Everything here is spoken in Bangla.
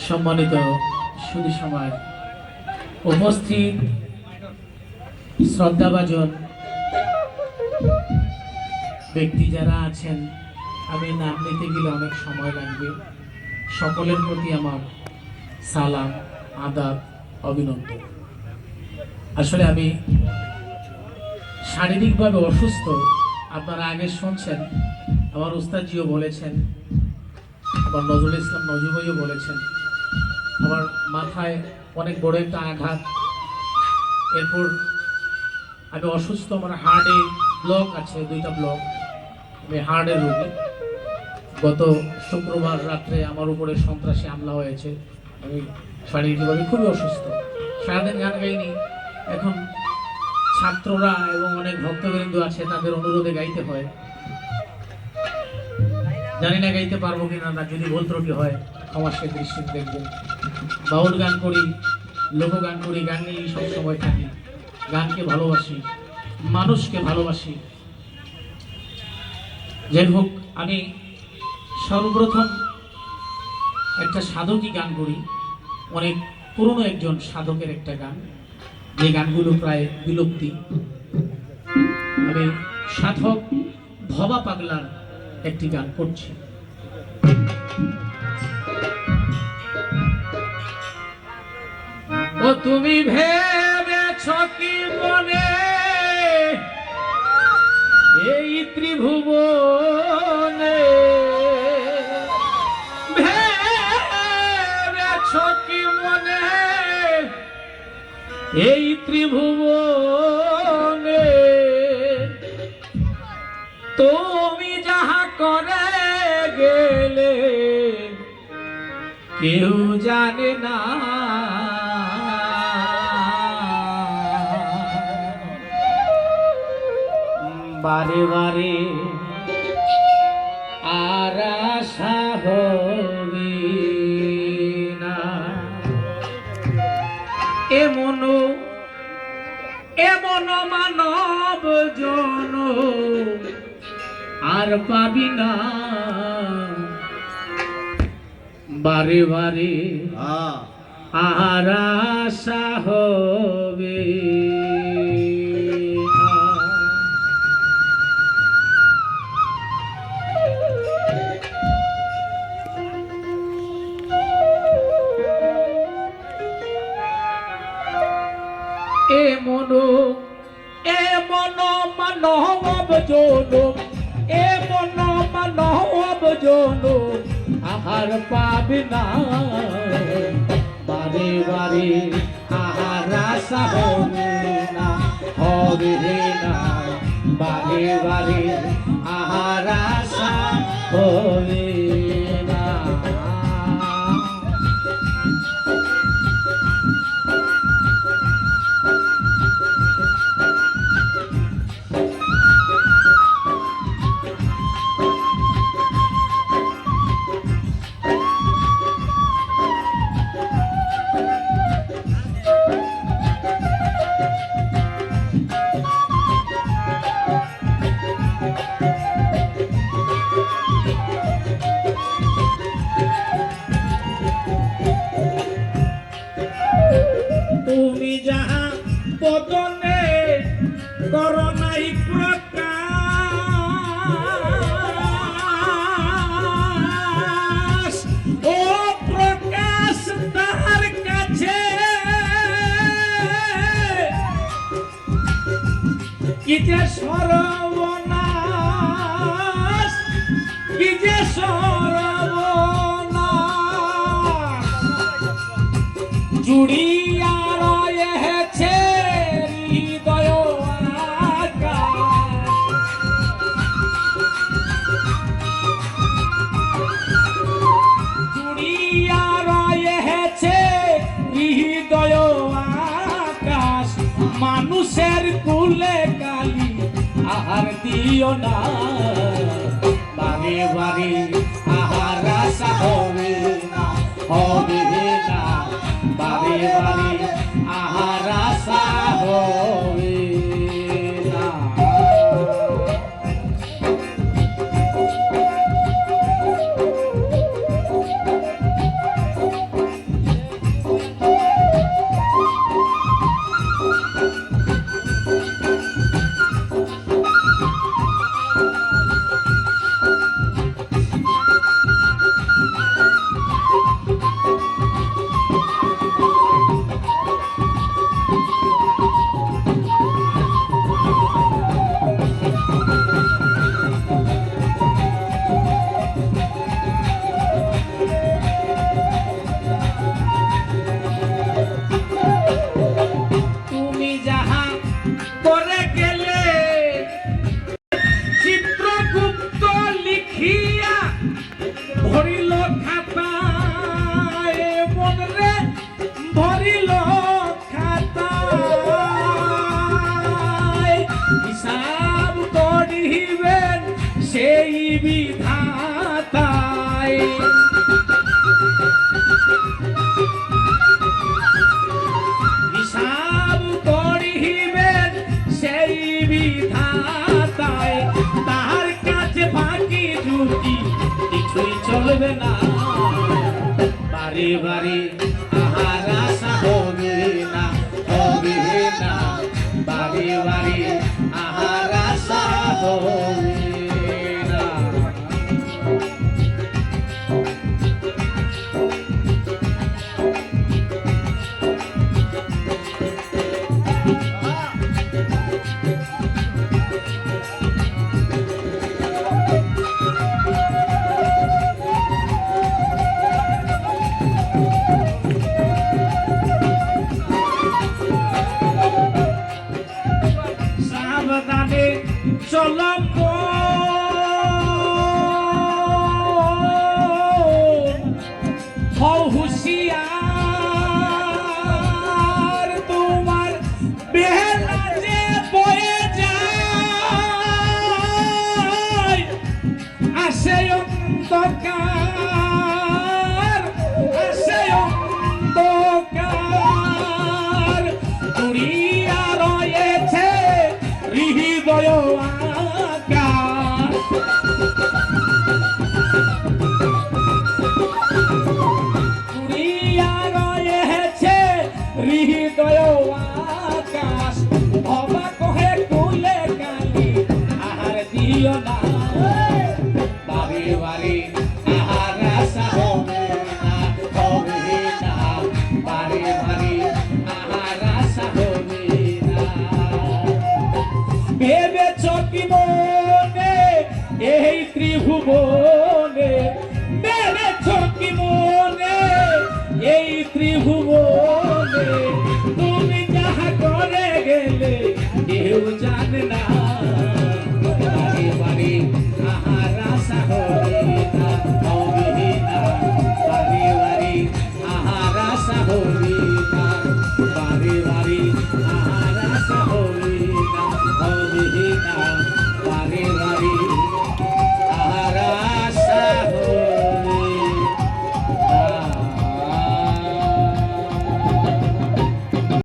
সম্মানিত সুধী সমাজ, উপস্থিত শ্রদ্ধাভাজন ব্যক্তি যারা আছেন, আমি নাম নিতে গেলে অনেক সময় লাগবে। সকলের প্রতি আমার সালাম, আদাব, অভিনন্দন। আসলে আমি শারীরিকভাবে অসুস্থ। আপনারা আগে শুনছেন, আমার উস্তাদজিও বলেছেন, আবার নজরুল ইসলাম নজরুল ভাইও বলেছেন, আমার মাথায় অনেক বড় একটা আঘাত। এরপর আমি অসুস্থ, আমার হার্টে ব্লক আছে, 2টা ব্লক। আমি হার্টের রোগী। গত শুক্রবার রাত্রে আমার উপরে সন্ত্রাসী হামলা হয়েছে। আমি শারীরিকভাবে খুবই অসুস্থ, সারাদিন গান গাইনি। এখন ছাত্ররা এবং অনেক ভক্তবৃন্দ আছে, তাদের অনুরোধে গাইতে হয়। জানি না গাইতে পারবো কিনা, না যদি ভুল ত্রুটি হয় ক্ষমাসের দৃষ্টিতে দেখবেন। বাউল গান করি, লোকগান করি, গান নিয়েই সবসময় থাকি। গানকে ভালোবাসি, মানুষকে ভালোবাসি। যাই হোক, আমি সর্বপ্রথম একটা সাধকই গান করি, অনেক পুরনো একজন সাধকের একটা গান, যে গানগুলো প্রায় বিলুপ্তি। আমি সাধক ভবা পাগলার একটি গান করছি। ও তুমি ভেবেছ কি মনে এই ত্রিভুবনে, ভেবেছ কি মনে এই ত্রিভুবনে, তুমি যাহা করে গেলে কেউ জানে না। বারে বারে আর আশা হবে না, এমন মানব জন আর পাবি না। বারে বারে আর আশা হবে না। এমন মানব জন, এমন মানব জন আহার পাবে না। বারে বারে আহার আশা হবে না, হবে না। বারে বারে আহার আশা হবে না। তুমি যাহা বদনে করো নাই প্রকাশ, ও প্রকাশ তাহার কাছে কি যে সর্বনাশ, কি যে সর্বনাশ। জুড়িয়া রয়েছে হৃদয় আকাশ, জুড়িয়া রয়েছে হৃদয় আকাশ। মানুষের কুলে কালি আহার দিও না, বারে বারে আহার আশা হবে না, হবে না। বারে বারে আহার আশা হবে না। সেই বিধাতায় হিসাব করিবেন সেই বিধাতায় তার কাছে বাকি জুটি কিছুই চলবে না বারে বারে আহার আশা হবে না হবে না বারে বারে আহার আশা হবে না সাবধানে চলম হও হুঁশিয়ার তোমার বেলা যে বয়ে যায় আসে অন্ধকার আসে অন্ধকার দুনিয়া রয়েছে হৃদয় আকাশ দুনিয়া রয়েছে হৃদয় আকাশ ভবা কহে কুলে কালি আহার দিও না বারে বারে আহার আশা হবে না হবে না বারে বারে আহার আশা হবে না ভেবেছ কি মনে এই ত্রিভুবন